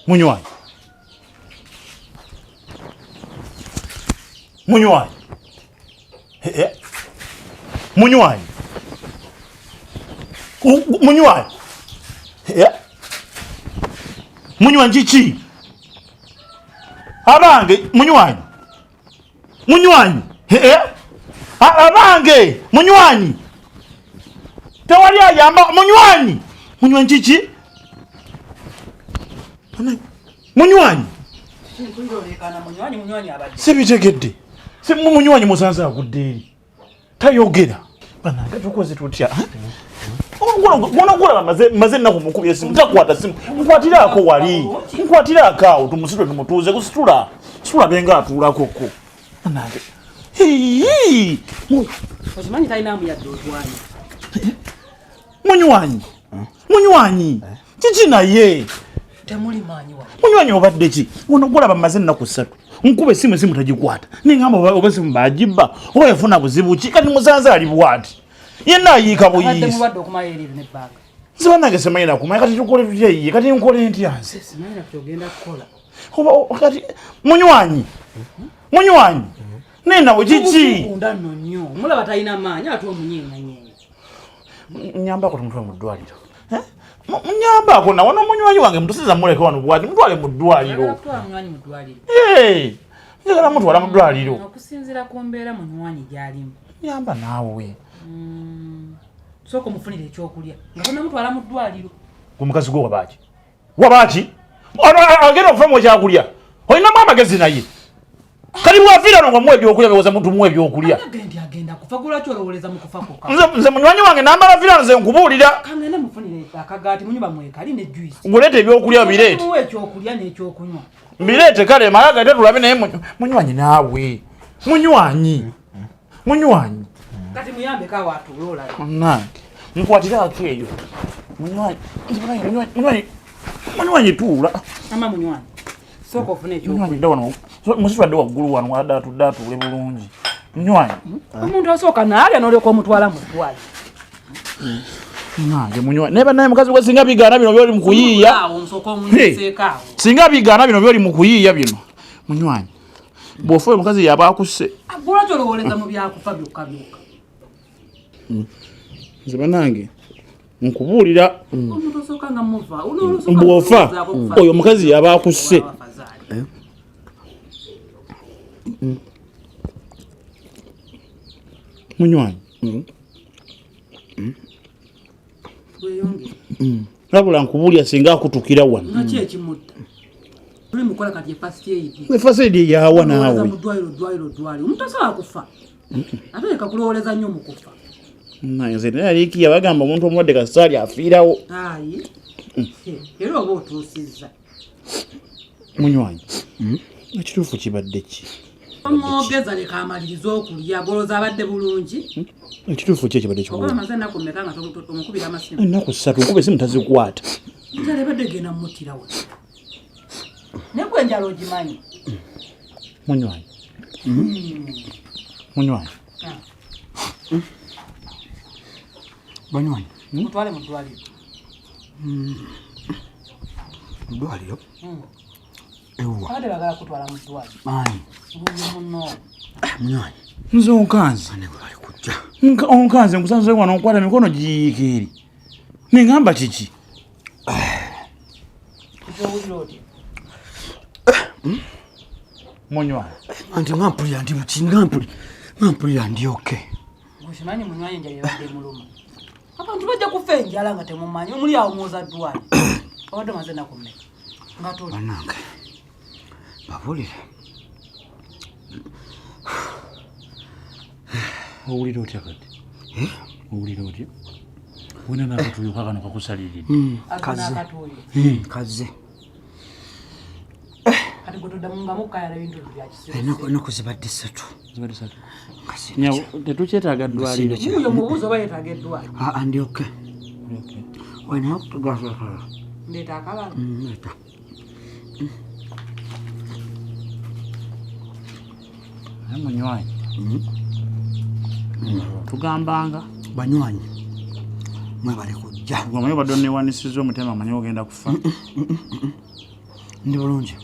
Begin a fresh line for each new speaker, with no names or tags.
Munywanyi. Munywanyi. Munywanyi. Munywanyi. Munywanyi chichi. Abange munywanyi. Munywanyi. Abange munywanyi. Tewali ayamba munywanyi. Munywanyi chichi. Munywanyi. Sibitegedde. Munywanyi musanza akudde. Tayogera. Banange tukoze tutya. Gona maze nako mukubi esimu takwata simu. Nkwatiraako wali. Nkwatiraako awo tumusitwe tumutuuze kusitula. Situla benga atula koko. Banange.
Ozimanyi talina amu yadde otwani.
Munywanyi. Munywanyi. Chichi naye.
Temuli manyi wa.
Munywanyi obadde ki? Ono golaba maze nako 3. Nkube simu tagikwata. Ningamba obasimu bajiba. Oba yafuna buzibu ki kati musanza ali bwati. Yenna yika buyisi.
Abadde muwadde okumayirira ne bbaga.
Sibanange semayina kumanya kati tukole tutya yiye kati nkole ntyanze.
Simayina kyogenda kukola.
Oba kati munywanyi. Munywanyi. Nena ochichi.
Unda nnyo. Mulaba talina maanyi ate omunyenga nyenga.
Nyamba ko tumutwe mu ddwaliro. Nyamba ko nawono munywanyi wange mutusiza muleke wano bwati mutwale mu ddwaliro.
Munywanyi mu ddwaliro.
Njagala mutwala mu ddwaliro.
Okusinziira ku mbeera munywanyi gy'alimu.
Nyamba naawe.
Soko mufunire ekyokulya. Nga mutwala mu ddwaliro.
Ku mukazi gwo wabaaki. Wabaaki? Agenda okufa mu kyakulya. Olina amagezi naye. Kali bwafiira ngo mwe ebyokulya bewoza muntu mwe ebyokulya.
Agenda kufa gula kyolowoleza mu kufa kokka.
Nze munywanyi wange n'amala fiira nze nkubuulira.
Kangenda mufunire akagaati munyumba mwekali ne juice.
Ngulete ebyokulya bireete.
Muwe ekyokulya n'ekyokunywa.
Bireete kale malaga ate tulabe naye munywanyi naawe. Munywanyi. Munywanyi.
Kati muyambe ka watu lola.
Nange. Nkwatira akeyo. Munywanyi. Munywanyi tuula.
Ama munywanyi. Soko ofune ekyokulya.
Munywanyi ndawono. Musitwadde waggulu wano waddaatudde bulungi. Munywanyi.
Omuntu asooka naalya n'olyoka omutwala mu ddwaliro.
Nange munywanyi. Naye bannaye mukazi gwe singa bigaana bino byoli mu kuyiiya.
Awo nsooka omunyiseeko awo.
Singa bigaana bino byoli mu kuyiiya bino. Munywanyi. Bw'ofa omukazi yaba akusse.
Agula kyolowoleza mu byakufa byokka byokka.
Nze banange nkubuulira
omuntu osooka nga muva.
Bw'ofa oyo omukazi yaba akusse. Munywanyi. Labula nkubuulira singa akutukira wano.
Naki ekimutta. Tuli mukola kati first aid.
First aid yawa naawe.
Ddwaliro. Omuntu asobola kufa. Ate leka kulowoleza nnyo mu kufa.
Nze naye aliiki yabagamba omuntu omulwadde kasaali afiirawo.
Ayi. Era oba otuusizza.
Munywanyi. Ekituufu kibadde ki?
Omwogeza leka amaliriza okulya goloza abadde bulungi.
Ekituufu ki ekibadde kikulu?
Oba amaze ennaku mmeka nga tomukubira amasimu?
Ennaku 3 nkube esimu tazikwata.
Njala ebadde genda mmuttira we. Ne gwe enjala ogimanyi.
Munywanyi. Munywanyi. Banywanyi.
Mutwale mu ddwaliro.
Mu ddwaliro? Ewa.
Abadde bagala kutwala mu ddwaliro.
Maanyi.
Munywanyi.
Nze onkanze. Onkanze nkusanze wano nkwata mikono giyiika eri. Nengamba kiki? Munywanyi.
Anti ngampulira ndi ngampulira ndi okay.
Oshimanyi munywanyi njala ebadde muluma. Abantu bajja kufa enjala nga temumanyi omuli awo mwoza ddwaliro. Obadde maze ennaku mmeka? Nga toli.
Banange. Babulira.
Owulira otya kati? Owulira otya? Wena n'akatuuyo kakano kakusalirira.
Kaze.
Kati gwe toddamu nga mukkayala ebintu bya kisibo.
Ennaku zibadde 3.
Zibadde 3. Nyawo tetukyetaaga ddwaliro.
Muyo mubuuzo oba yeetaaga eddwaliro.
Ndi okay. Wena okutugasa.
Ndeeta akalala.
Ndeeta.
Munywanyi. Tugambanga
banywanyi mwebale kujja
gwamanyi badde newanisiza omutima manyi ogenda kufa
Ndi bulungi.